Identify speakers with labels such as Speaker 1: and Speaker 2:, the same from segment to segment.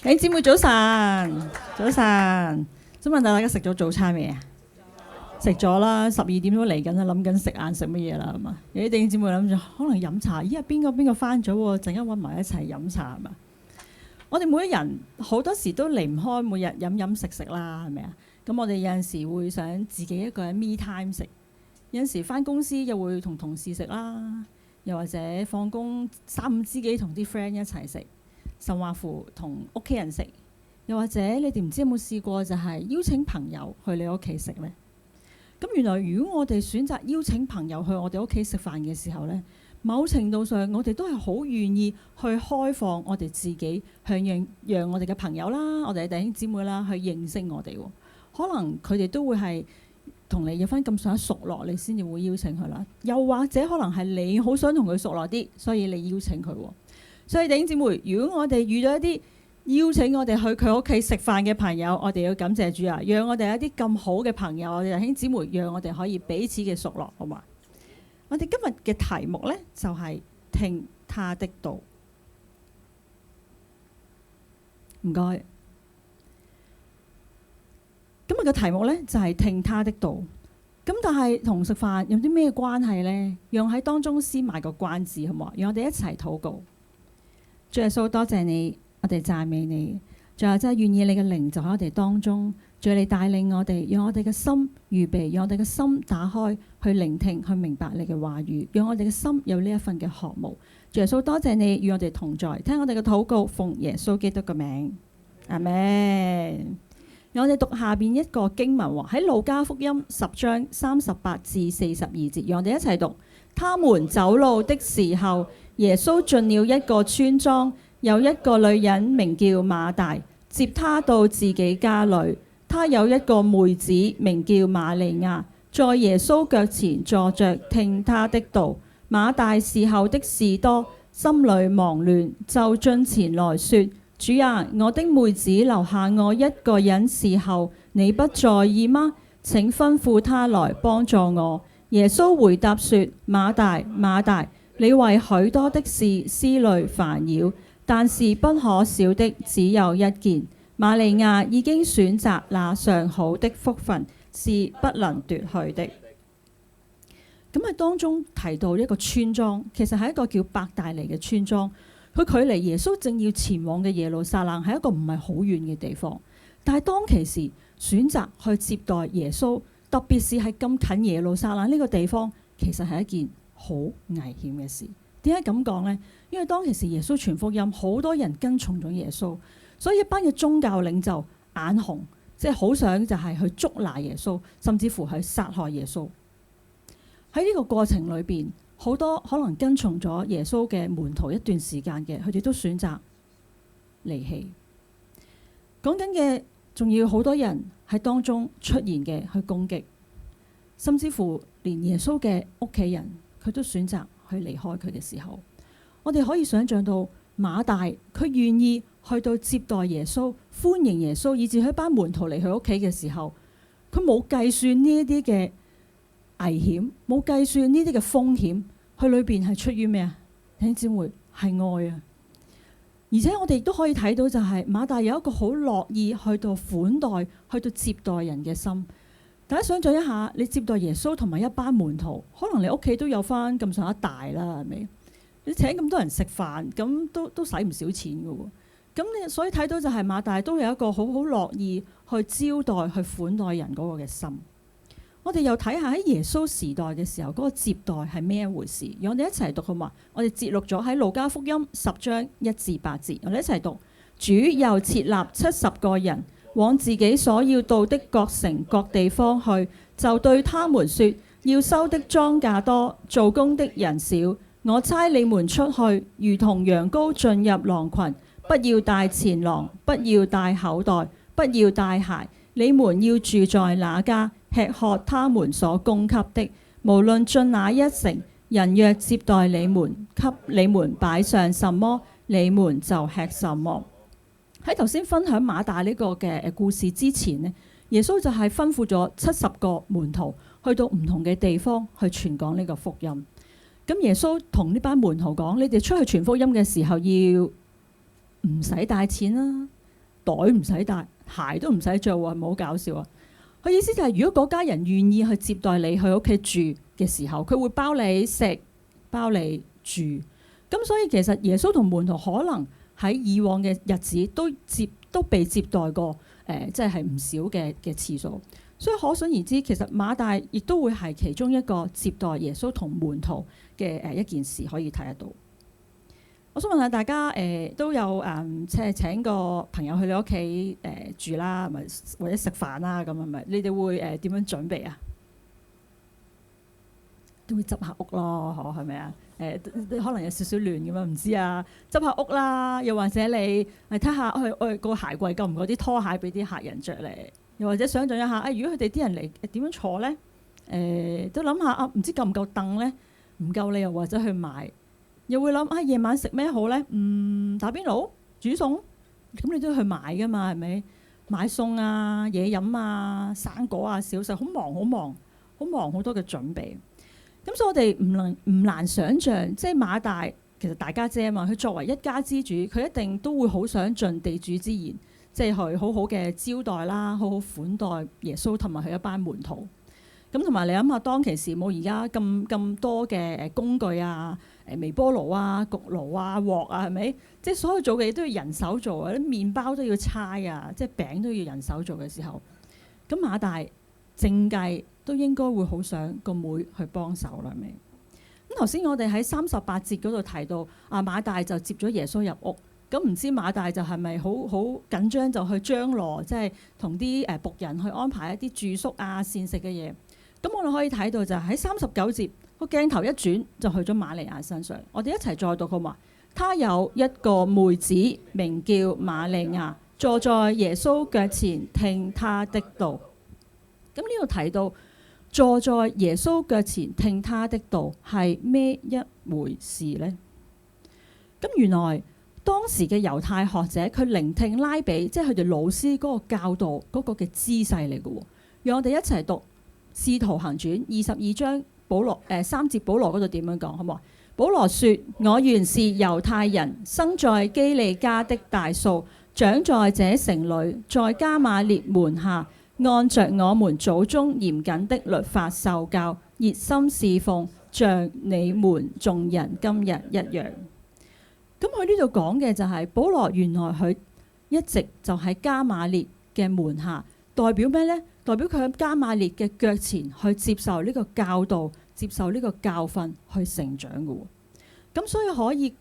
Speaker 1: 弟兄姊妹早晨，早晨，想問大家食咗早餐未啊？食咗啦，12點都嚟緊啦，諗緊食晏食乜嘢啦，係嘛？有啲弟兄姊妹諗住可能飲茶，咦？邊個翻咗喎？陣間揾埋一齊飲茶係嘛？我哋每一人好多時都離唔開每日飲食啦，係咪啊？咁我哋有陣時會想自己一個人 me time 食，有陣時翻公司又會同同事食啦，又或者放工三五知己同啲 friend 一齊食。甚或乎同屋企人食，又或者你哋唔知有冇試過就係邀請朋友去你屋企食呢？咁原來如果我哋選擇邀請朋友去我哋屋企食飯嘅時候呢，某程度上我哋都係好願意去開放我哋自己，讓我哋嘅朋友啦、我哋嘅弟兄姊妹啦去認識我哋。可能佢哋都會係同你有翻咁上下熟絡，你先至會邀請佢啦。又或者可能係你好想同佢熟絡啲，所以你邀請佢。所以弟兄姊妹，如果我哋遇到一啲邀請我哋去佢屋企食飯嘅朋友，我哋要感謝主啊，讓我哋一啲咁好嘅朋友，我哋弟兄姊妹，讓我哋可以彼此嘅熟絡，好嘛？我哋今日嘅題目呢，就係聽他的道。唔該。今日嘅題目呢，就係聽他的道。咁但係同食飯有啲咩關係呢？讓喺當中先賣個關子，好唔好？讓我哋一齊禱告。主耶穌，多謝你，我哋讚美你。最後真係願意你嘅靈就喺我哋當中，主你帶領我哋，讓我哋嘅心預備，讓我哋嘅心打開去聆聽，去明白你嘅話語，讓我哋嘅心有呢一份嘅渴慕。主耶穌，多謝你與我哋同在，聽我哋嘅禱告，奉耶穌基督嘅名，阿們。讓我哋讀下邊一個經文喎，喺路加福音10章38至42節，讓我哋一齊讀。他們走路的時候，耶穌進了一個村莊，有一個女人名叫馬大，接他到自己家裏。他有一個妹子名叫瑪利亞，在耶穌腳前坐着聽他的道。馬大伺候的事多，心裏忙亂，就進前來說：主啊，我的妹子留下我一個人伺候，你不在意嗎？請吩咐他來幫助我。耶穌回答說：馬大，馬大，你為許多的事思慮煩擾，但是不可少的只有一件。瑪利亞已經選擇那上好的福分，是不能奪去的。咁喺當中提到一個村莊，其實係一個叫伯大尼嘅村莊。佢距離耶穌正要前往嘅耶路撒冷係一個唔係好遠嘅地方，但係當其時選擇去接待耶穌，特別是係咁近耶路撒冷呢個地方，其實係一件好危險嘅事。點解咁講呢？因為當其時耶穌傳福音，好多人跟從咗耶穌，所以一班嘅宗教領袖眼紅，即係好想就係去捉拿耶穌，甚至乎去殺害耶穌。喺呢個過程裏邊，好多可能跟從咗耶穌嘅門徒一段時間嘅，佢哋都選擇離棄。講緊嘅仲要好多人喺當中出現嘅去攻擊，甚至乎連耶穌嘅屋企人佢都選擇去離開佢嘅時候，我哋可以想象到馬大佢願意去到接待耶穌，歡迎耶穌，以至佢班門徒嚟佢屋企嘅時候，佢冇計算呢一啲嘅危險，冇計算呢啲嘅風險，佢裏邊係出於咩啊？弟兄姊妹，係愛啊！而且我哋亦都可以睇到就係馬大有一個好樂意去到款待、去到接待人嘅心。大家想象一下，你接待耶穌同埋一班門徒，可能你屋企都有翻咁上下大啦，係咪？你請咁多人食飯，咁都使唔少錢㗎喎。咁你所以睇到就係馬大都有一個好好樂意去招待、去款待人嗰個嘅心。我哋又睇下喺耶穌時代嘅時候，嗰個接待係咩一回事？讓我哋一齊讀好嘛？我哋節錄咗喺路加福音10章1至8節，我哋一齊讀。主又設立70個人，往自己所要到的各城各地方去，就對他們說：要收的莊稼多，做工的人少。我差你們出去，如同羊羔進入狼群，不要帶錢囊，不要帶口袋，不要帶鞋。你們要住在那家，吃喝他們所供給的。無論進哪一城，人若接待你們，給你們擺上什麼，你們就吃什麼。喺頭先分享馬大呢個嘅故事之前呢，耶穌就係吩咐咗70個門徒去到唔同嘅地方去傳講呢個福音。咁耶穌同呢班門徒講：你哋出去傳福音嘅時候要唔使帶錢啦，袋唔使帶，鞋都唔使着喎，係咪好搞笑啊？佢意思就係，如果嗰家人願意去接待你去屋企住嘅時候，佢會包你食，包你住。咁所以其實耶穌同門徒可能喺以往嘅日子都被接待過，即係唔少嘅次數。所以可想而知，其實馬大亦都會係其中一個接待耶穌同門徒嘅一件事，可以睇得到。我想問下大家，都有即係請個朋友去你屋企住啦，咪或者食飯啦，咁係咪？你哋會點樣準備啊？都會執下屋咯，係咪啊？可能有少少亂咁樣，唔知啊。執下屋啦，又或者你睇下去個鞋櫃夠唔夠啲拖鞋俾啲客人着嚟？又或者想像一下，如果佢哋啲人嚟點樣坐咧？都諗下唔知夠唔夠凳咧？唔夠你又或者去買。又會諗夜晚食咩好咧？打邊爐、煮餸，咁你都要去買噶嘛，係咪？買餸啊、嘢飲啊、生果啊、小食，好忙好多嘅準備。咁所以我哋唔難想像，即係馬大其實大家姐啊嘛，佢作為一家之主，佢一定都會好想盡地主之誼，即係去好好嘅招待啦，好好款待耶穌同埋佢一班門徒。咁同埋你諗下，當其時冇而家咁多嘅工具啊、微波爐啊、焗爐啊、鑊啊，係咪？即係所有做嘅嘢都要人手做啊！啲麵包都要搓啊，即係餅都要人手做嘅時候，咁馬大正計都應該會好想個妹去幫手啦，係咪？咁頭先我哋喺38節嗰度提到，馬大就接咗耶穌入屋，咁唔知馬大就係咪好緊張就去張羅，即係同啲僕人去安排一啲住宿啊、膳食嘅嘢。咁我哋可以睇到就係喺39節個鏡頭一轉就去咗瑪利亞身上。我哋一齊再讀好嘛？他有一個妹子名叫瑪利亞，坐在耶穌腳前聽他的道。咁呢度提到坐在耶穌腳前聽他的道係咩一回事呢？咁原來當時嘅猶太學者佢聆聽拉比，即係佢哋老師嗰個教導嗰個嘅姿勢嚟嘅喎。讓我哋一齊讀《使徒行傳》22章3節，保羅嗰度點樣講好唔好？保羅說：我原是猶太人，生在基利家的大數，長在這城裏，在迦瑪列門下，按着我們祖宗嚴謹的律法受教，熱心侍奉，像你們眾人今日一樣。咁佢呢度講嘅就係保羅原來佢一直就喺迦瑪列嘅門下，代表咩呢？代表佢喺迦瑪列嘅腳前去接受呢個教導，接受呢個教訓去成長嘅喎。咁所以可以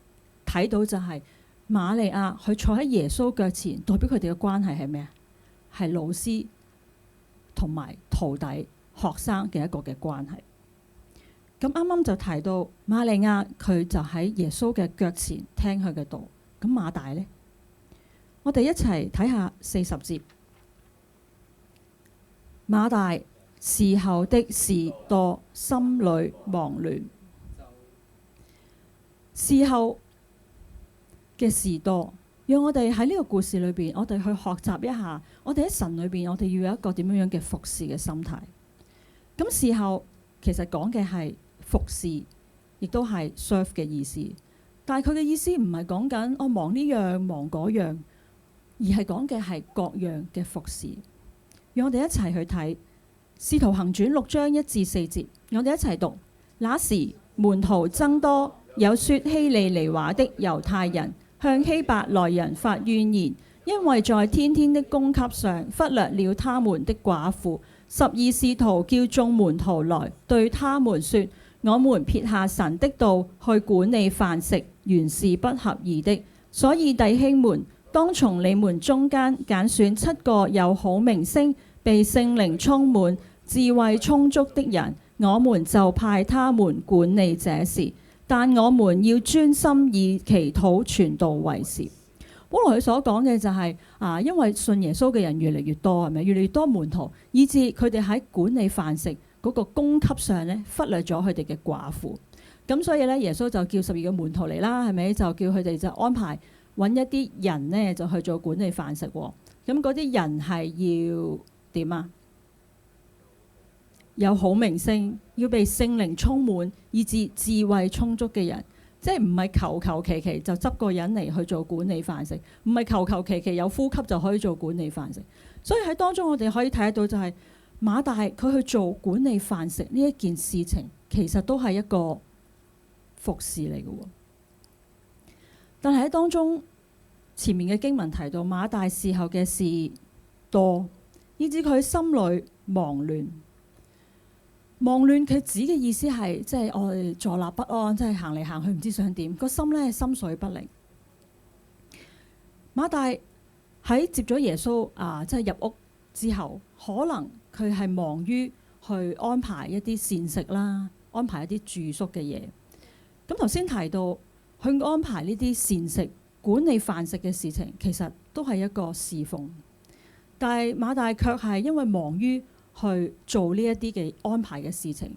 Speaker 1: 睇到就係瑪利亞佢坐喺耶穌腳前，代表佢哋嘅關係係咩啊？係老師同埋徒弟、學生嘅一個嘅關係。咁啱啱就提到瑪利亞佢就喺耶穌嘅腳前聽佢嘅道。咁馬大呢？我哋一齊睇下40節。馬大伺候的事多，心裏忙亂。伺候嘅事多，讓我哋喺呢個故事裏邊，我哋去學習一下，我哋喺神裏邊，我哋要有一個點樣樣嘅服侍嘅心態。咁伺候其實講嘅係服侍，亦都係 serve 嘅意思。但係佢嘅意思唔係講緊我忙呢樣忙嗰樣，而係講嘅係各樣嘅服侍。讓我哋一齊去睇《使徒行傳》6章1至4節，我哋一齊讀。那時門徒增多，有說希利尼話的猶太人向希伯來人發怨言，因為在天天的供給上忽略了他們的寡婦。12使徒叫眾門徒來，對他們說：我們撇下神的道去管理飯食，原是不合宜的。所以弟兄們，當從你們中間揀選7個有好名聲、被聖靈充滿、智慧充足的人，我們就派他們管理這事。但我們要專心以祈禱傳道為事。保羅佢所講嘅就係因為信耶穌嘅人越嚟越多，係咪？越嚟越多門徒，以致佢哋喺管理飯食嗰個供給上咧，忽略咗佢哋嘅寡婦。咁所以咧，耶穌就叫12個門徒嚟啦，係咪？就叫佢哋就安排揾一啲人呢，就去做管理飯食。咁嗰啲人係要點啊？有好名聲，要被聖靈充滿，以致智慧充足嘅人。即係唔係求求其其就執個人嚟去做管理飯食，唔係求求其其有呼吸就可以做管理飯食。所以喺當中我哋可以睇得到就係馬大佢去做管理飯食呢一件事情，其實都係一個服侍嚟嘅喎。但係喺當中前面嘅經文提到馬大伺候嘅事多，以致佢心裏忙亂。忙亂佢指嘅意思係即係我哋坐立不安，即係行嚟行去唔知想點，個心咧心緒不寧。馬大喺接咗耶穌即係入屋之後，可能佢係忙於去安排一啲膳食啦，安排一啲住宿嘅嘢。咁頭先提到去安排呢啲膳食、管理飯食嘅事情，其實都係一個侍奉。但係馬大卻係因為忙於去做呢一啲嘅安排嘅事情，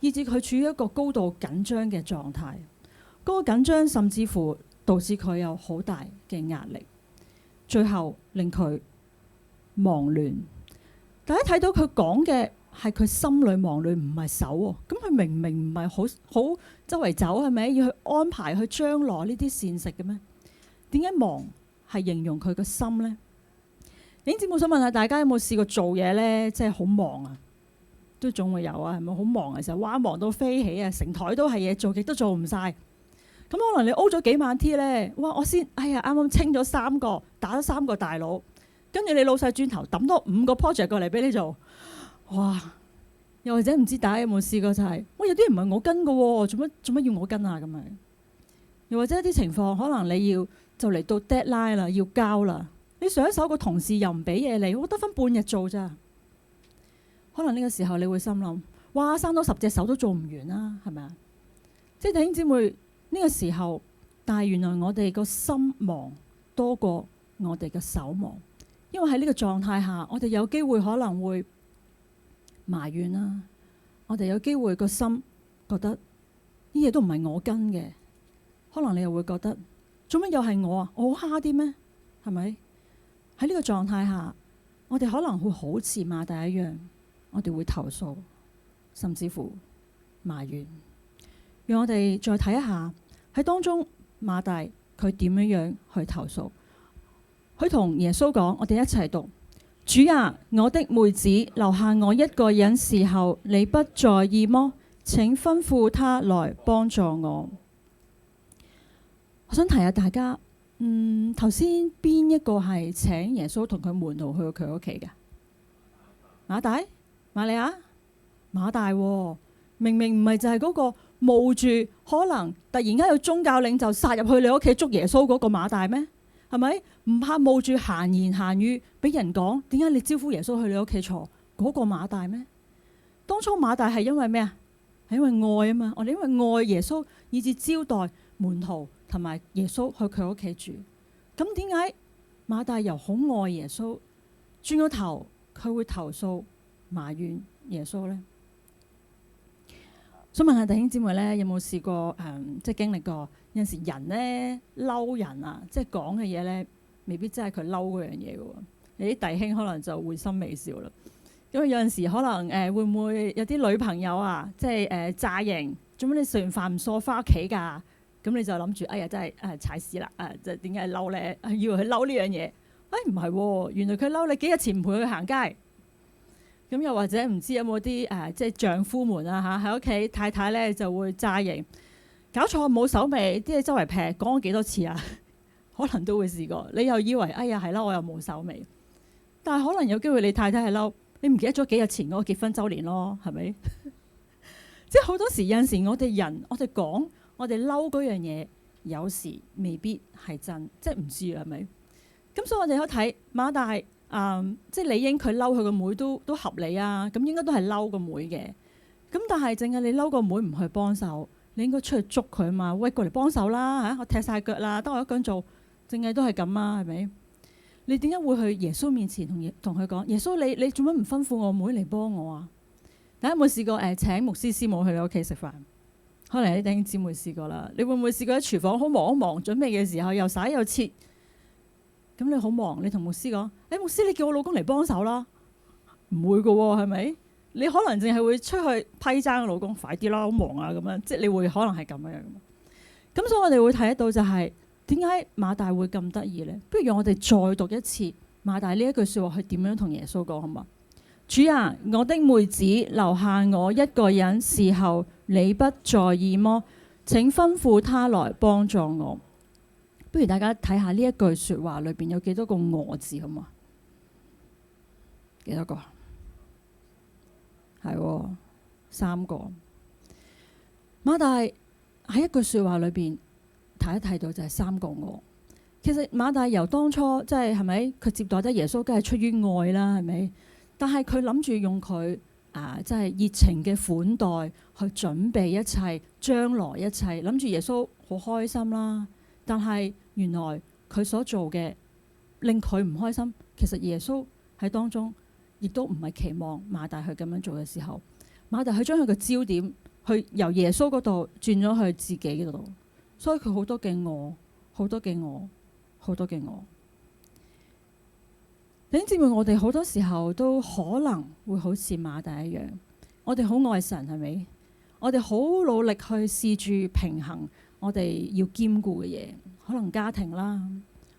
Speaker 1: 以至佢處於一個高度緊張嘅狀態。嗰個緊張甚至乎導致佢有好大嘅壓力，最後令佢忙亂。大家睇到佢講嘅係佢心裏忙亂，唔係手喎。咁佢明明唔係好周圍走，係咪要去安排去張羅呢啲膳食嘅咩？點解忙係形容佢個心呢？弟兄姊妹，我想問下大家有冇試過做嘢呢？即係好忙啊，都總會有啊，係咪好忙嘅時候，哇忙到飛起啊，成枱都係嘢做，極都做唔晒。咁可能你 O 咗幾晚 T 呢？哇！我先啱啱清咗3個，打咗3個大佬，跟住你老細轉頭抌多5個 project 過嚟俾你做，哇！又或者唔知大家有冇試過就係，有啲唔係我跟嘅喎，做乜要我跟啊咁樣？又或者一啲情況，可能你要就嚟到 deadline 啦，要交啦。你上一手個同事又唔俾嘢你，我得返半日做咋？可能呢個時候你會心諗：哇，生多10隻手都做唔完啦，係咪啊？即係弟兄姊妹呢個時候，但係原來我哋個心忙多過我哋嘅手忙，因為喺呢個狀態下，我哋有機會可能會埋怨啦。我哋有機會個心覺得呢嘢都唔係我跟嘅，可能你又會覺得做乜又係我啊？我好蝦啲咩？係咪？喺呢個狀態下，我哋可能會好似馬大一樣，我哋會投訴，甚至乎埋怨。讓我哋再睇一下喺當中馬大佢點樣去投訴。佢同耶穌講，我哋一齊讀：主啊，我的妹子留下我一個人侍候，你不在意麼？請吩咐他來幫助我。我想提下大家。頭先邊一個係請耶穌同佢門徒去佢屋企嘅？馬大、馬利亞、馬大喎，明明唔係就係嗰個冒住可能突然間有宗教領袖殺入去你屋企捉耶穌嗰個馬大咩？係咪唔怕冒住閒言閒語俾人講？點解你招呼耶穌去你屋企坐嗰個馬大咩？當初馬大係因為咩啊？係因為愛啊嘛！我哋因為愛耶穌，以致招待門徒同埋耶穌去佢屋企住。咁點解馬大又好愛耶穌，轉個頭佢會投訴埋怨耶穌呢？想問下弟兄姊妹呢，有冇試過即係經歷過有陣時人呢嬲人啊，即係講嘅嘢呢，未必真係佢嬲嗰樣嘢嘅喎。你啲弟兄可能就會心微笑啦。因為有陣時可能會唔會有啲女朋友啊，即係詐型，做乜你食完飯唔梳返屋企㗎？咁你就諗住，哎呀真係踩屎啦！就點解嬲咧？以為佢嬲呢樣嘢，唔係喎，原來佢嬲你幾日前唔陪佢行街。咁又或者唔知有冇啲即係丈夫們啊喺屋企太太咧就會詐型，搞錯冇手尾，啲嘢周圍劈，講咗幾多次啊？可能都會試過。你又以為哎呀係啦，我又冇手尾，但係可能有機會你太太係嬲。你唔記得咗幾日前嗰個結婚週年咯，係咪？即係好多時有陣時我哋人，我哋講，我哋嬲嗰樣嘢，有時未必係真，即係唔知係咪？咁所以我哋可以睇馬大，即係理應佢嬲佢個妹都合理啊，咁應該都係嬲個妹嘅。咁但係淨係你嬲個妹唔去幫手，你應該出去捉佢啊嘛，喂，過嚟幫手啦嚇！我踢晒腳啦，得我一個人做，淨係都係咁啊，係咪？你點解會去耶穌面前同佢講？耶穌你做乜唔吩咐我妹嚟幫我啊？大家有冇試過請牧師師母去你屋企食飯？可能有啲弟兄姊妹試過啦。你會唔會試過喺廚房好忙準備嘅時候又洗又切？咁你好忙，你同牧師講：牧師你叫我老公嚟幫手啦。唔會㗎喎，係咪？你可能淨係會出去批爭個老公，快啲啦，好忙啊咁樣。即係你會可能係咁樣。咁所以我哋會睇得到就係點解馬大會咁得意呢？不如讓我哋再讀一次馬大呢一句説話，佢點樣同耶穌講好嘛？主啊，我的妹子留下我一個人伺候，你不在意麼？請吩咐他來幫助我。不如大家睇下呢一句説話裏邊有幾多個我字好嘛？幾多個？係3個。馬大喺一句説話裏邊睇一睇到就係3個我。其實馬大由當初即係咪佢接待得耶穌，梗係出於愛啦，係咪？但係佢諗住用佢即係熱情嘅款待去準備一切，將來一切，諗住耶穌好開心啦。但係原來佢所做嘅令佢唔開心。其實耶穌喺當中亦都唔係期望馬大去咁樣做嘅時候，馬大去將佢嘅焦點去由耶穌嗰度轉咗去自己嗰度，所以佢好多嘅我，好多嘅我，好多嘅我。弟兄姊妹，我哋好多時候都可能會好似馬大一樣，我哋好愛神，係咪？我哋好努力去試住平衡我哋要兼顧嘅嘢，可能家庭啦，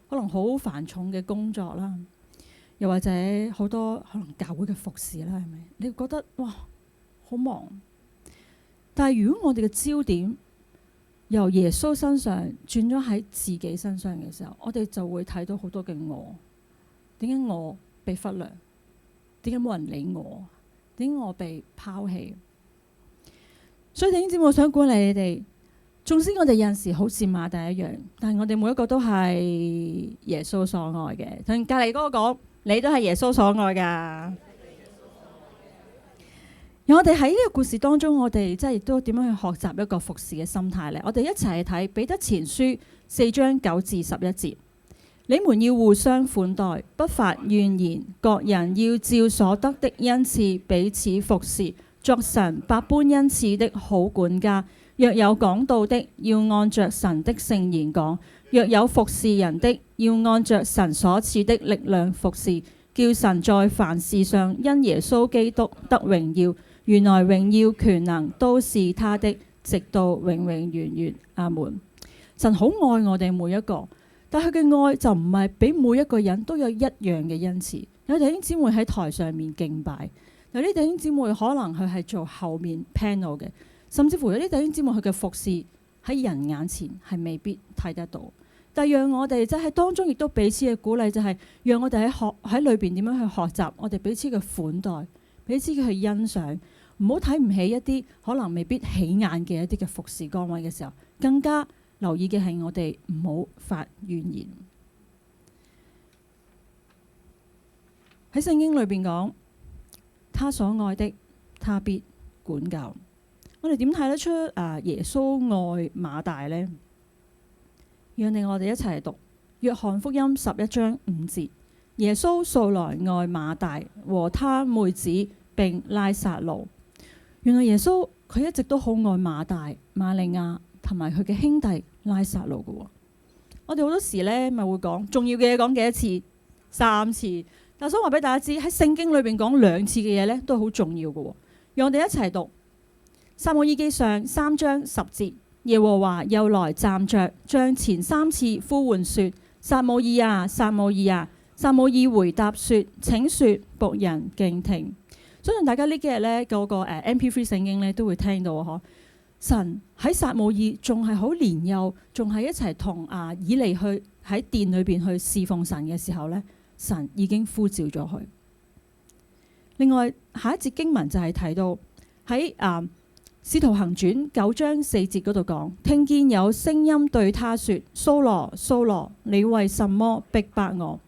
Speaker 1: 可能好繁重嘅工作啦，又或者好多可能教會嘅服侍啦，係咪？你會覺得哇，好忙。但係如果我哋嘅焦點由耶穌身上轉咗喺自己身上嘅時候，我哋就會睇到好多嘅我。點解我被忽略？點解冇人理我？點解我被拋棄？所以弟兄姊妹，我想鼓勵你哋，縱使我哋有陣時好似馬大一樣，但係我哋每一個都係耶穌所愛嘅。同隔離嗰個講，你都係耶穌所愛㗎。而我哋喺呢個故事當中，我哋即係亦都點樣去學習一個服侍嘅心態呢？我哋一齊去睇彼得前書4章9至11節。你們要互相款待，不發怨言，各人要照所得的恩賜彼此服侍，作神百般恩賜的好管家。若有講道的，要按着神的聖言講；若有服侍人的，要按着神所賜的力量服侍，叫神在凡事上因耶穌基督得榮耀。原來榮耀權能都是他的，直到永永遠遠。阿門。神好愛我哋每一個。但佢嘅愛就唔係俾每一個人都有一樣嘅恩賜。有弟兄姊妹喺台上面敬拜，有啲弟兄姊妹可能佢係做後面 panel 嘅，甚至乎有啲弟兄姊妹佢嘅服侍喺人眼前係未必睇得到。但係讓我哋即係喺當中亦都彼此嘅鼓勵，就係讓我哋喺裏邊點樣去學習，我哋彼此嘅款待，彼此嘅去欣賞，唔好睇唔起一啲可能未必起眼嘅一啲嘅服侍崗位嘅時候，更加留意嘅係我哋唔好發怨言。喺聖經裏邊講，他所愛的，他必管教。我哋點睇得出耶穌愛馬大呢？讓我哋一齊嚟讀約翰福音11章5節。耶穌素來愛馬大和他妹子並拉撒路。原來耶穌佢一直都好愛馬大、馬利亞同埋佢嘅兄弟拉撒路嘅。我哋好多時咧咪會講重要嘅嘢講幾多次？3次。但我想話俾大家知，喺聖經裏邊講2次嘅嘢咧都好重要嘅。讓我哋一齊讀撒母耳記上3章10節。耶和華又來站着，像前3次呼喚說：撒母耳啊，撒母耳啊！撒母耳回答說：請說，僕人敬聽。相信大家呢幾日咧嗰個MP3 聖經咧都會聽到嗬。神喺撒母耳仲係好年幼，仲係一齊同以利去喺殿裏邊去侍奉神嘅時候咧，神已經呼召咗佢。另外下一節經文就係提到喺使徒行傳9章4節嗰度講，聽見有聲音對他說：掃羅，掃羅，你為什麼逼迫我？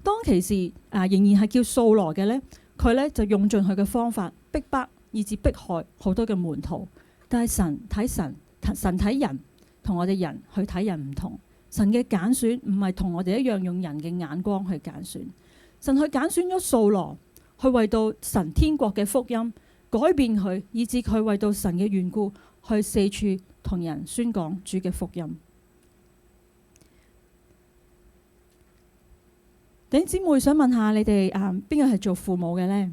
Speaker 1: 當其時仍然係叫掃羅嘅呢，佢呢就用盡佢嘅方法逼迫，以至迫害好多嘅門徒。但係神睇人同我哋人去睇人唔同。神嘅揀選唔係同我哋一樣用人嘅眼光去揀選。神去揀選咗掃羅，去為到神天國嘅福音改變佢，以至佢為到神嘅緣故去四處同人宣講主嘅福音。弟兄姊妹，想問下你哋邊個係做父母嘅呢？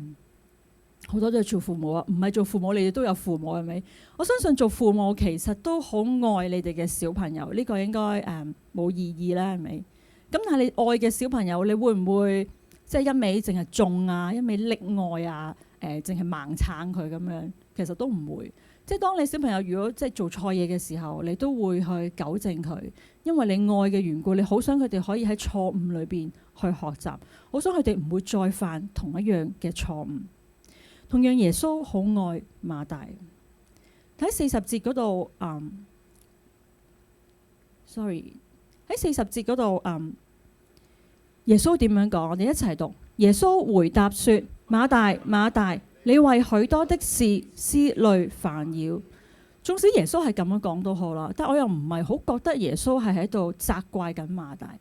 Speaker 1: 好多都係做父母啊，唔係做父母，你哋都有父母係咪？我相信做父母其實都好愛你哋嘅小朋友，呢個應該冇異議啦，係咪？咁但係你愛嘅小朋友，你會唔會即係一味淨係縱啊，一味溺愛啊，淨係盲撐佢咁樣？其實都唔會。即係當你小朋友如果即係做錯嘢嘅時候，你都會去糾正佢，因為你愛嘅緣故，你好想佢哋可以喺錯誤裏邊去學習，好想佢哋唔會再犯同一樣嘅錯誤。同樣耶穌好愛馬大。喺40節嗰度，sorry， 喺40節嗰度，耶穌點樣講？我哋一齊讀。耶穌回答說：馬大，馬大，你為許多的事思慮煩擾。縱使耶穌係咁樣講都好啦，但我又唔係好覺得耶穌係喺度責怪緊馬大。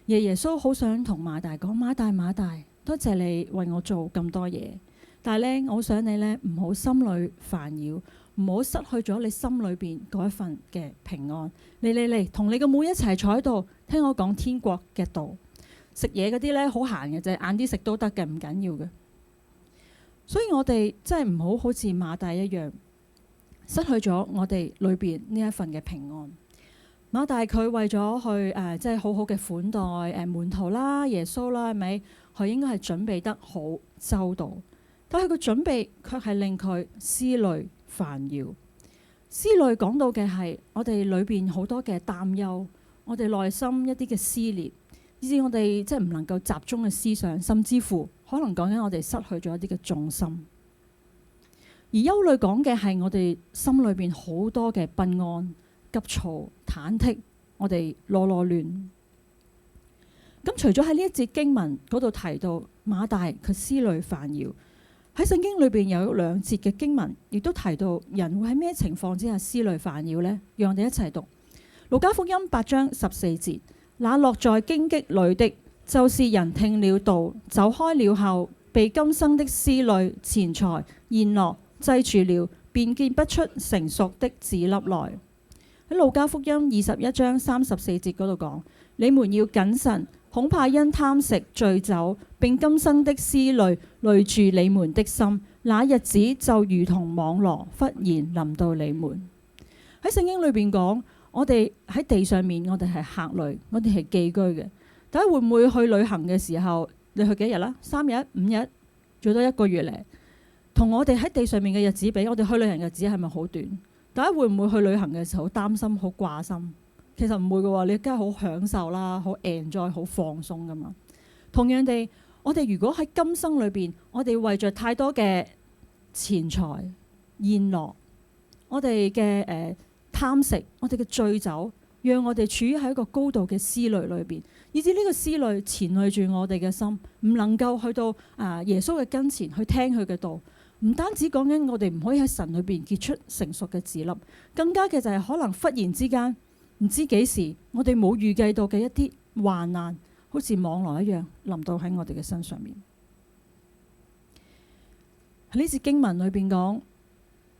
Speaker 1: 而耶穌好想同馬大講：馬大，馬大，多謝你為我做咁多嘢，但係呢，我想你呢唔好心裏煩擾，唔好失去咗你心裏邊嗰一份嘅平安。嚟，同你個妹一齊坐喺度聽我講天國嘅道。食嘢嗰啲呢，好閒嘅啫，晏啲食都得嘅，唔緊要嘅。所以我哋真係唔好好似馬大一樣，失去咗我哋裏邊呢一份嘅平安。馬大佢為咗去即係好好嘅款待門徒啦、耶穌啦，係咪？佢應該係準備得好周到，但係佢準備卻係令佢思慮煩擾。思慮講到嘅係我哋裏邊好多嘅擔憂，我哋內心一啲嘅撕裂，以至我哋即係唔能夠集中嘅思想，甚至乎可能講緊我哋失去咗一啲嘅重心。而憂慮講嘅係我哋心裏邊好多嘅不安、急躁、忐忑，我哋囉囉亂。咁除咗喺呢一節經文嗰度提到馬大佢思慮煩擾，喺聖經裏邊有2節嘅經文，亦都提到人會喺咩情況之下思慮煩擾呢？讓我哋一齊讀路加福音8章14節。那落在荊棘裏的，就是人聽了道，走開了後，被今生的思慮、錢財、宴樂擠住了，便結不出成熟的子粒來。喺路加福音21章34節嗰度講：你們要謹慎，恐怕因貪食、醉酒，並今生的思慮累住你們的心，那日子就如同網羅，忽然臨到你們。喺聖經裏邊講，我哋喺地上面，我哋係客旅，我哋係寄居嘅。大家會唔會去旅行嘅時候，你去幾日啦？3日、5日，最多1個月嚟。同我哋喺地上面嘅日子比，我哋去旅行嘅日子係咪好短？大家會唔會去旅行嘅時候好擔心、好掛心？其實唔會嘅喎，你梗係好享受啦，好 enjoy、好放鬆噶嘛。同樣地，我哋如果喺今生裏邊，我哋為着太多嘅錢財、宴樂，我哋嘅貪食，我哋嘅醉酒，讓我哋處於喺一個高度嘅思慮裏邊，以至呢個思慮纏累住我哋嘅心，唔能夠去到耶穌嘅跟前去聽佢嘅道。唔單止講緊我哋唔可以喺神裏邊結出成熟嘅子粒，更加嘅就係可能忽然之間唔知幾時，我哋冇預計到嘅一啲患難，好似網羅一樣臨到喺我哋嘅身上面。喺呢節經文裏邊講，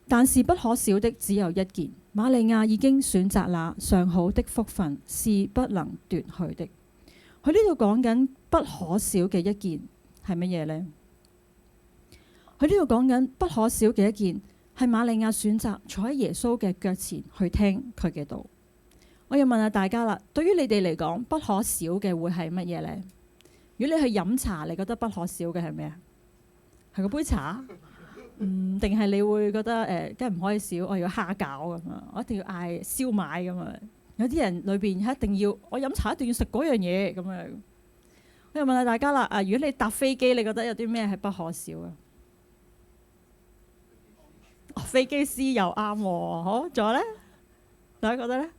Speaker 1: 但是不可少的只有一件，瑪利亞已經選擇那上好的福分，是不能奪去的。佢呢度講緊不可少嘅一件係乜嘢呢？佢呢度講緊不可少嘅一件係瑪利亞選擇坐喺耶穌嘅腳前去聽佢嘅道。我要問下大家啦，對於你哋嚟講，不可少嘅會係乜嘢呢？如果你去飲茶，你覺得不可少嘅係咩啊？係嗰杯茶？定係你會覺得梗係唔可以少，我要蝦餃咁樣，我一定要嗌燒賣咁樣。有啲人裏邊一定要，我飲茶一定要食嗰樣嘢咁樣。我又問下大家啦，如果你搭飛機，你覺得有啲咩係不可少啊？飛機師又啱喎，好，仲有咧？大家覺得咧？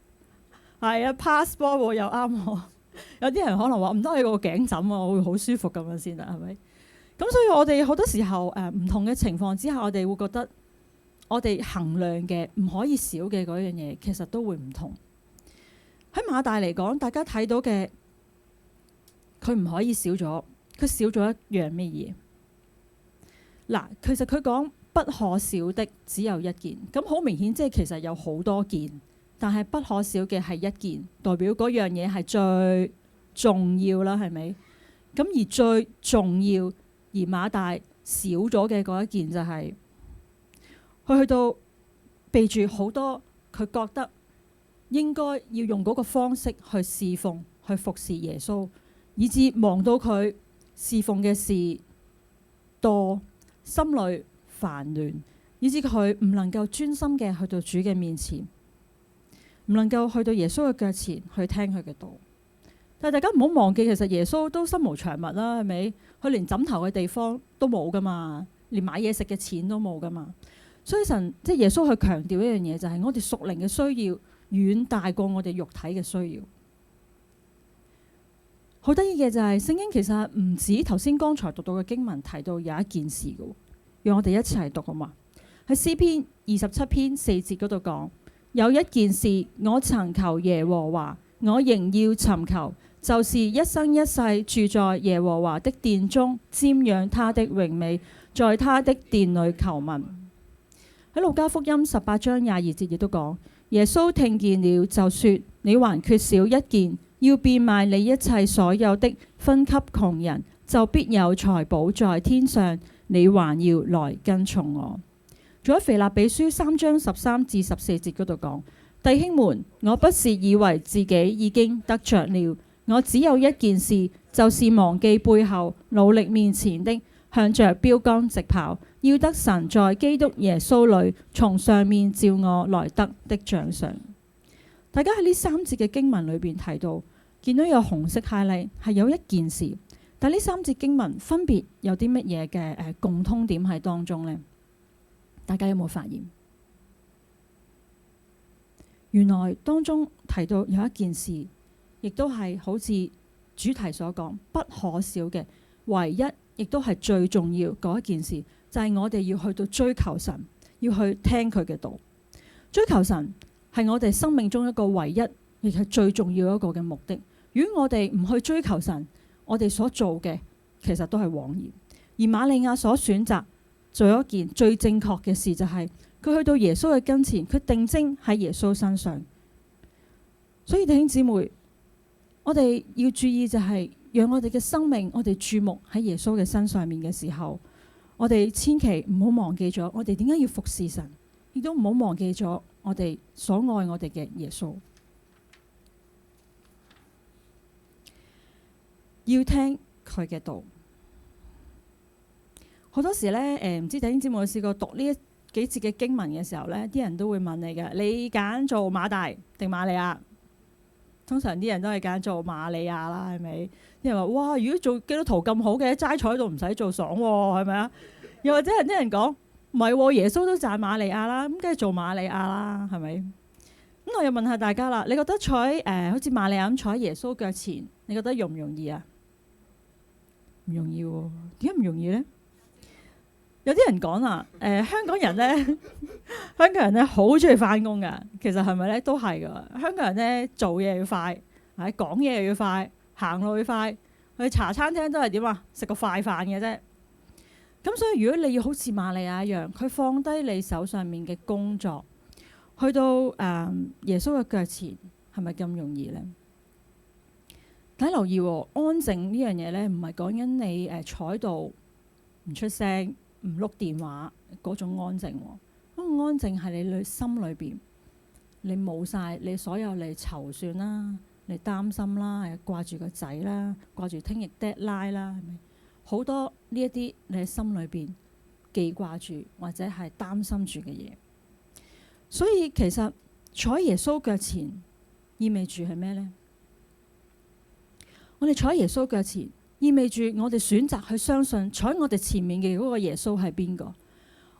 Speaker 1: 係啊 ，passport 又啱喎。有啲人可能話唔得，我個頸枕啊，我會好舒服咁樣先得，係咪？咁所以我哋好多時候唔同嘅情況之下，我哋會覺得我哋衡量嘅唔可以少嘅嗰樣嘢，其實都會唔同。喺馬大嚟講，大家睇到嘅佢唔可以少咗，佢少咗一樣咩嘢？嗱，其實佢講不可少的只有一件，咁好明顯即係其實有好多件，但係不可少嘅係一件，代表嗰樣嘢係最重要啦，係咪？咁而最重要，而馬大少咗嘅嗰一件就係、佢去到備住好多佢覺得應該要用嗰個方式去侍奉、去服侍耶穌，以致忙到佢侍奉嘅事多，心裏煩亂，以致佢唔能夠專心嘅去到主嘅面前，唔能夠去到耶穌嘅腳前去聽佢嘅道。但係大家唔好忘記，其實耶穌都身無長物啦，係咪？佢連枕頭嘅地方都冇噶嘛，連買嘢食嘅錢都冇噶嘛。所以神即係耶穌去強調一樣嘢，就係我哋屬靈嘅需要遠大過我哋肉體嘅需要。好得意嘅就係聖經其實唔止頭先剛才讀到嘅經文提到有一件事嘅，讓我哋一齊讀好嘛？喺詩篇27篇4節嗰度講，有一件事我曾求耶和華，我仍要尋求，就是一生一世住在耶和華的殿中，瞻仰他的榮美，在他的殿裏求問。喺路加福音18章22節亦都講，耶穌聽見了就說，你還缺少一件，要變賣你一切所有的，分給窮人，就必有財寶在天上，你還要來跟從我。仲喺腓立比書3章13至14節嗰度講，弟兄們，我不是以為自己已經得着了，我只有一件事，就是忘記背後，努力面前的，向着標竿直跑，要得神在基督耶穌裏從上面召我來得的獎賞。大家喺呢3節嘅經文裏邊睇到，見到有紅色 highlight 係有一件事，但呢3節經文分別有啲乜嘢嘅共通點喺當中呢？大家有冇發現？原來當中提到有一件事，亦都係好似主題所講不可少嘅，唯一亦都係最重要嗰一件事，就係我哋要去到追求神，要去聽佢嘅道。追求神係我哋生命中一個唯一，亦係最重要一個嘅目的。如果我哋唔去追求神，我哋所做嘅其實都係枉然。而瑪利亞所選擇做一件最正確嘅事，就係佢去到耶穌嘅跟前，佢定睛喺耶穌身上。所以弟兄姊妹，我哋要注意就係，讓我哋嘅生命，我哋注目喺耶穌嘅身上面嘅時候，我哋千祈唔好忘記咗我哋點解要服侍神，亦都唔好忘記咗我哋所愛我哋嘅耶穌。要聽佢嘅道。好多時咧，唔知弟兄姊妹有試過讀呢幾節嘅經文嘅時候咧，啲人都會問你嘅，你揀做馬大定瑪利亞？通常啲人都係揀做瑪利亞啦，係咪？啲人話：哇，如果做基督徒咁好嘅，齋坐喺度唔使做爽喎，係咪啊？又或者係啲人講唔係喎，耶穌都讚瑪利亞啦，咁梗係做瑪利亞啦，係咪？咁我又問下大家啦，你覺得坐喺好似瑪利亞咁坐喺耶穌腳前，你覺得容唔容易啊？唔容易喎，點解唔容易呢？有啲人講啊，香港人咧，香港人咧好中意翻工噶。其實係咪咧都係噶？香港人咧做嘢要快，係講嘢又要快，行路要快。去茶餐廳都係點啊？食個快飯嘅啫。咁所以如果你要好似瑪利亞一樣，佢放低你手上面嘅工作，去到耶穌嘅腳前，係咪咁容易呢？大家留意喎，安靜呢樣嘢咧，唔係講緊你坐喺度唔出聲，唔碌電話嗰種安靜。嗰個安靜係你心裏邊，你冇晒你所有你籌算啦，你擔心啦，掛住個仔啦，掛住聽日 deadline 啦，係咪？好多呢一啲你喺心裏邊記掛住或者係擔心住嘅嘢。所以其實坐喺耶穌腳前意味住係咩呢？我哋坐喺耶穌腳前，意味住我哋選擇去相信坐喺我哋前面嘅嗰個耶穌係邊個？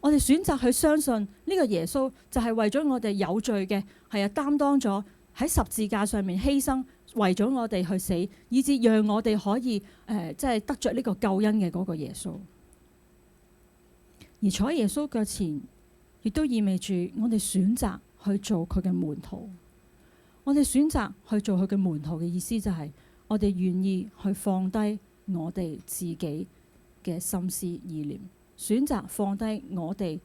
Speaker 1: 我哋選擇去相信呢個耶穌就係為咗我哋有罪嘅，係啊，擔當咗喺十字架上面犧牲，為咗我哋去死，以至讓我哋可以即係得着呢個救恩嘅嗰個耶穌。而坐喺耶穌腳前，亦都意味住我哋選擇去做佢嘅門徒。我哋選擇去做佢嘅門徒嘅意思就係，我哋願意去放低我哋自己嘅心思意念，選擇放低我哋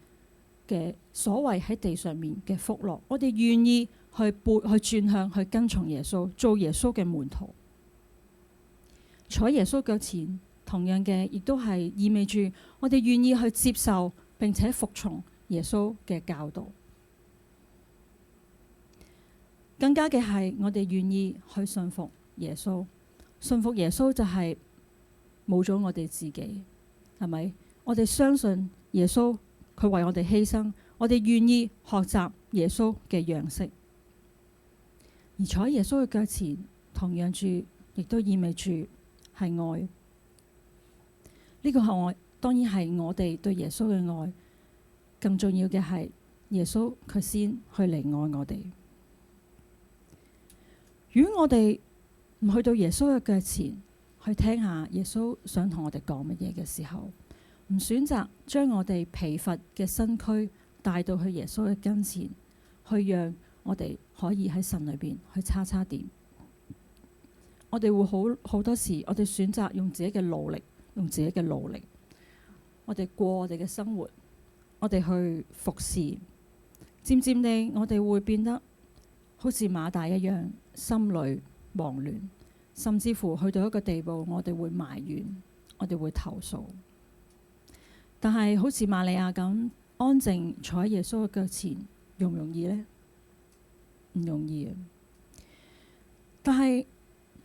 Speaker 1: 嘅所謂喺地上面嘅福樂，我哋願意去轉向去跟從耶穌，做耶穌嘅門徒。坐喺耶穌腳前，同樣嘅亦都係意味住我哋願意去接受並且服從耶穌嘅教導。更加嘅係我哋願意去信服耶穌。信服耶穌就係冇咗我哋自己，係咪？我哋相信耶穌，佢為我哋犧牲，我哋願意學習耶穌嘅樣式。而坐喺耶穌嘅腳前，同樣住亦都意味住係愛。呢個係愛，當然係我哋對耶穌嘅愛。更重要嘅係耶穌佢先去嚟愛我哋。如果我哋唔去到耶穌嘅腳前，去聽下耶穌想同我哋講乜嘢嘅時候，唔選擇將我哋疲乏嘅身軀帶到去耶穌嘅跟前，去讓我哋可以喺神裏邊去叉叉點。我哋會好多時，我哋選擇用自己嘅努力，我哋過我哋嘅生活，我哋去服侍，漸漸地我哋會變得好似馬大一樣，心裏忙亂，甚至乎去到一個地步，我哋會埋怨，我哋會投訴。但係好似瑪利亞咁安靜坐喺耶穌嘅腳前，容唔容易呢？唔容易啊！但係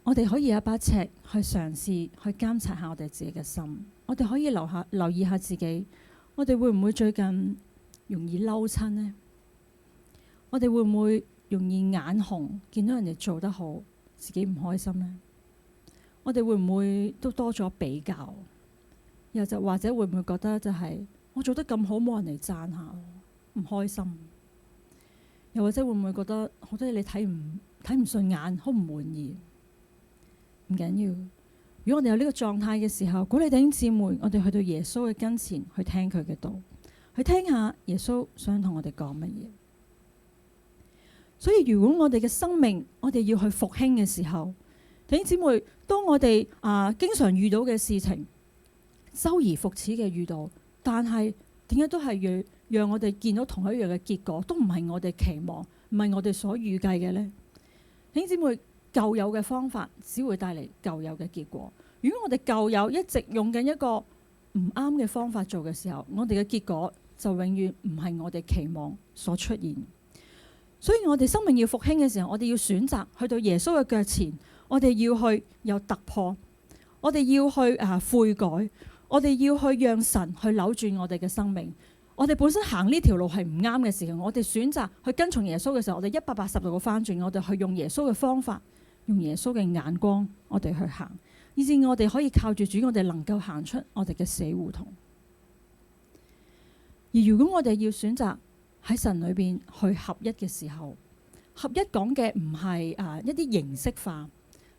Speaker 1: 我哋可以有一把尺去嘗試去監察下我哋自己嘅心。我哋可以留意下自己，我哋會唔會最近容易嬲親呢？我哋會唔會容易眼紅，見到人哋做得好，自己唔開心呢？我哋會唔會都多咗比較？又就或者會唔會覺得就係我做得咁好，冇人嚟讚下，唔開心？又或者會唔會覺得好多嘢你睇唔順眼，好唔滿意？唔緊要，如果我哋有呢個狀態嘅時候，鼓勵弟兄姊妹，我哋去到耶穌嘅跟前去聽佢嘅道，去聽下耶穌想同我哋講乜嘢。所以如果我哋嘅生命，我哋要去復興嘅時候，弟兄姊妹，當我哋經常遇到嘅事情，周而復始嘅遇到，但係點解都係讓我哋見到同一樣嘅結果，都唔係我哋期望，唔係我哋所預計嘅呢？弟兄姊妹，舊有嘅方法只會帶嚟舊有嘅結果。如果我哋舊有一直用緊一個唔啱嘅方法做嘅時候，我哋嘅結果就永遠唔係我哋期望所出現。所以我哋生命要復興嘅時候，我哋要選擇去到耶穌嘅腳前，我哋要去有突破，我哋要去悔改，我哋要去讓神去扭轉我哋嘅生命。我哋本身行呢條路係唔啱嘅時候，我哋選擇去跟從耶穌嘅時候，我哋180度嘅翻轉，我哋去用耶穌嘅方法，用耶穌嘅眼光，我哋去行，以至我哋可以靠住主，我哋能夠行出我哋嘅死胡同。而如果我哋要選擇喺神裏邊去合一嘅時候，合一講嘅唔係一啲形式化，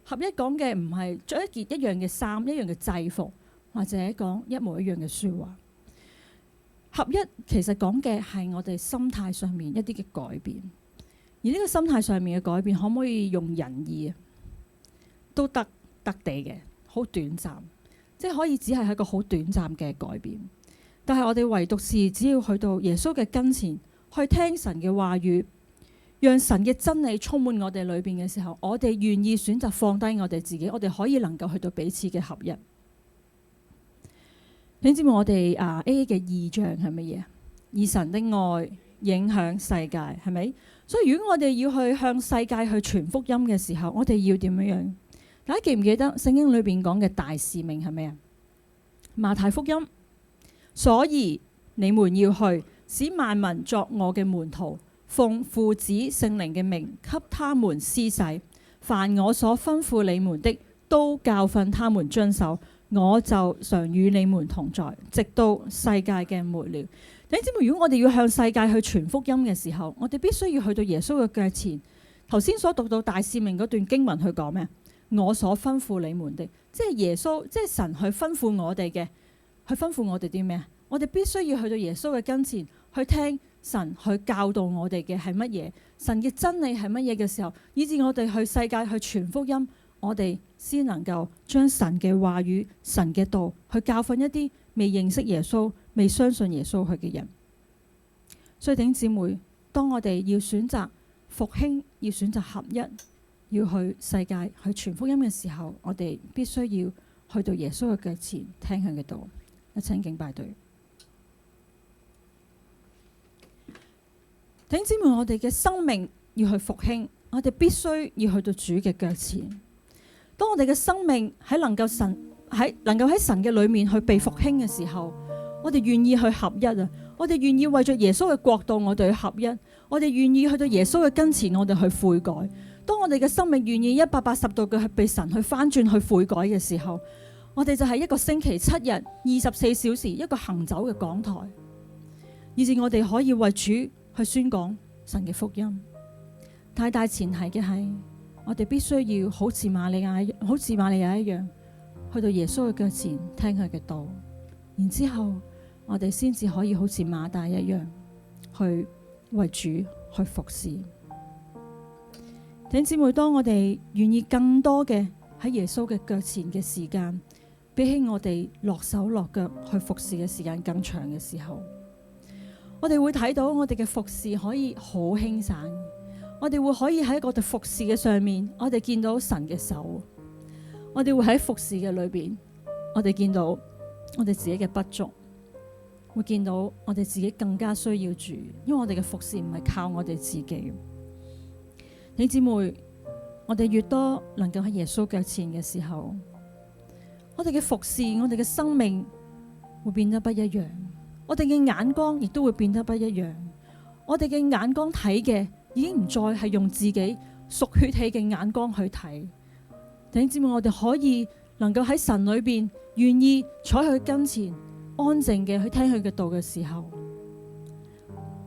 Speaker 1: 合一講嘅唔係着一件一樣嘅衫、一樣嘅制服，或者講一模一樣嘅說話。合一其實講嘅係我哋心態上面一啲嘅改變，而呢個心態上面嘅改變可唔可以用仁義都得地嘅，好短暫，即係可以只係一個好短暫嘅改變。但係我哋唯獨是只要去到耶穌嘅跟前，去聽神嘅話語，讓神嘅真理充滿我哋裏邊嘅時候，我哋願意選擇放低我哋自己，我哋可以能夠去到彼此嘅合一。你知唔知我哋A 嘅異象係乜嘢？以神的愛影響世界，係咪？所以如果我哋要去向世界去傳福音嘅時候，我哋要點樣？大家記唔記得聖經裏邊講嘅大使命係咩啊？馬太福音，所以你們要去，使萬民作我嘅門徒，奉父子聖靈嘅名給他們施洗，凡我所吩咐你們的，都教訓他們遵守。我就常與你們同在，直到世界嘅末了。弟兄姊妹，如果我哋要向世界去傳福音嘅時候，我哋必須要去到耶穌嘅腳前。頭先所讀到大使命嗰段經文去講咩？我所吩咐你們的，即係耶穌，即係神去吩咐我哋嘅，去吩咐我哋啲咩？我哋必須要去到耶穌嘅跟前，去聽神去教導我哋嘅係乜嘢，神嘅真理係乜嘢嘅時候，以致我哋去世界去傳福音。我哋先能夠將神嘅話語、神嘅道去教訓一啲未認識耶穌、未相信耶穌去嘅人。所以弟兄姊妹，當我哋要選擇復興、要選擇合一、要去世界去傳福音嘅時候，我哋必須要去到耶穌嘅腳前，聽佢嘅道。一齊敬拜隊。弟兄姊妹，我哋嘅生命要去復興，我哋必須要去到主嘅腳前。當我哋嘅生命能夠喺神嘅裏面去被復興嘅時候，我哋願意去合一啊！我哋願意為咗耶穌嘅國度，我哋去合一。我哋願意去到耶穌嘅跟前，我哋去悔改。當我哋嘅生命願意180度嘅去被神去翻轉去悔改嘅時候，我哋就係一個星期7日24小時一個行走嘅講台，以至我哋可以為主去宣講神嘅福音。大前提嘅係，我哋必須要好似瑪利亞一樣，去到耶穌嘅腳前聽佢嘅道，然之後我哋先至可以好似馬大一樣去為主去服侍。弟兄姊妹，當我哋願意更多嘅喺耶穌嘅腳前嘅時間，比起我哋落手落腳去服侍嘅時間更長嘅時候，我哋會睇到我哋嘅服侍可以好輕省。我哋會可以喺我哋服侍嘅上面，我哋見到神嘅手。我哋會喺服侍嘅裏邊，我哋見到我哋自己嘅不足，會見到我哋自己更加需要主，因為我哋嘅服侍唔係靠我哋自己。弟兄姊妹，我哋越多能夠喺耶穌腳前嘅時候，我哋嘅服侍，我哋嘅生命會變得不一樣，我哋嘅眼光亦都會變得不一樣。我哋嘅眼光睇嘅已經唔再係用自己屬血氣嘅眼光去睇。弟兄姊妹，我哋可以能夠喺神裏邊願意坐喺佢跟前，安靜嘅去聽佢嘅道嘅時候，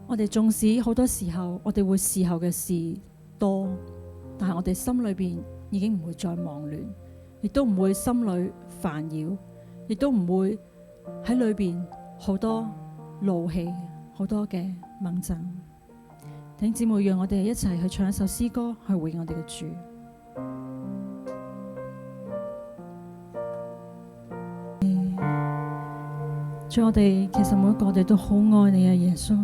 Speaker 1: 我哋縱使好多時候我哋會事後嘅事多，但係我哋心裏邊已經唔會再忙亂，亦都唔會心裏煩擾，亦都唔會喺裏邊好多怒氣，好多嘅猛憎。弟兄姊妹，讓我哋一齊去唱一首詩歌去回應我哋嘅主。主，我哋其實每一個我哋都好愛你啊，耶穌。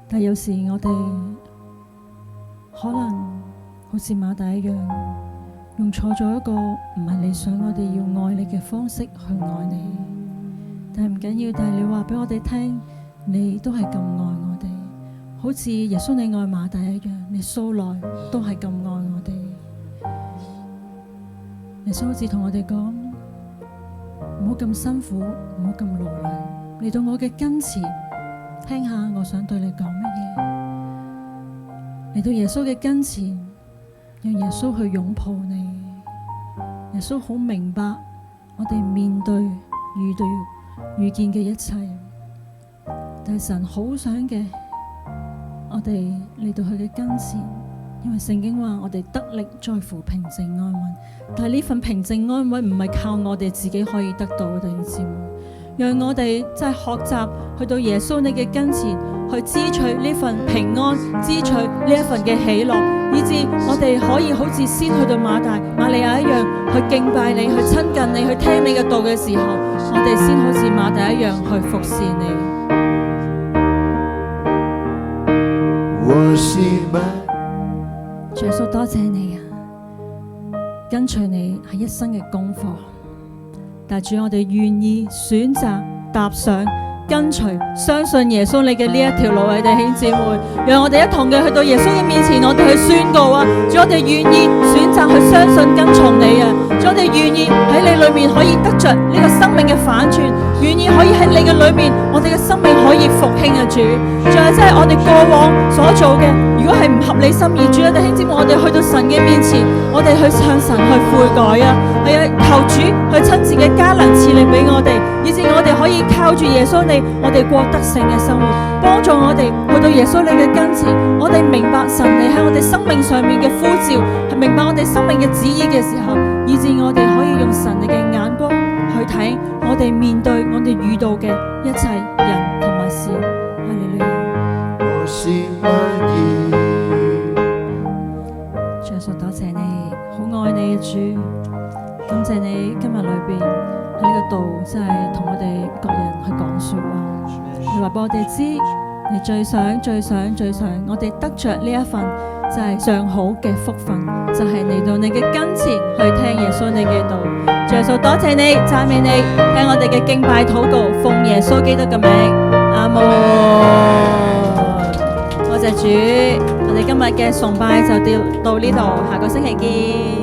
Speaker 1: 但係有時我哋可能好似馬大一樣，用錯咗一個唔係你想我哋要愛你嘅方式去愛你。但係唔緊要，但係你話俾我哋聽，你都係咁愛我哋，好似耶穌你愛馬大一樣，你素來都係咁愛我哋。耶穌好似同我哋講，唔好咁辛苦，唔好咁勞累，嚟到我嘅跟前，聽下我想對你講乜嘢。嚟到耶穌嘅跟前，讓耶穌去擁抱你。耶穌好明白我哋面對遇見嘅一切，但係神好想嘅，我哋嚟到佢嘅跟前，因為聖經話我哋得力在乎平靜安穩，但係呢份平靜安穩唔係靠我哋自己可以得到嘅。弟兄姊妹，讓我哋真係學習去到耶穌你嘅跟前，去支取呢份平安，支取呢一份嘅喜樂，以致我哋可以好似先去到馬利亞一樣去敬拜你，去親近你，去聽你嘅道嘅時候，我哋先好似馬大一樣去服侍你。主耶穌，多謝你啊！跟隨你係一生嘅功課，但主，我哋願意選擇踏上跟隨相信耶穌你嘅呢一條路啊！弟兄姊妹，讓我哋一同嘅去到耶穌嘅面前，我哋去宣告啊！主，我哋願意選擇去相信跟從你啊！主，我哋願意喺你裏面可以得着呢個生命嘅反轉，願意可以喺你嘅裏面，我哋嘅生命可以復興啊！主，仲有即係我哋過往所做嘅，如果係唔合你心意，主啊，弟兄姊妹，我哋去到神嘅面前，我哋去向神去悔改啊！係啊，求主去親自嘅加能賜力俾我哋，以致我哋可以靠住耶穌你，我哋過得勝嘅生活，幫助我哋去到耶穌你嘅跟前。我哋明白神你喺我哋生命上面嘅呼召，係明白我哋生命嘅旨意嘅時候，以致我哋可以用神你嘅眼光去睇我哋面對我哋遇到嘅一切人同埋事。哈利路亞。我心滿意。主耶穌，多謝你，好愛你嘅主，感謝你今日裏邊喺呢個道真係同我哋各人去講說話。你話俾我哋知，你最想，我哋得着呢一份就係上好嘅福分，就係嚟到你嘅跟前去聽耶穌你嘅道。主耶穌，多謝你，讚美你，聽我哋嘅敬拜禱告，奉耶穌基督嘅名，阿門。多謝主，我哋今日嘅崇拜就到呢度，下個星期見。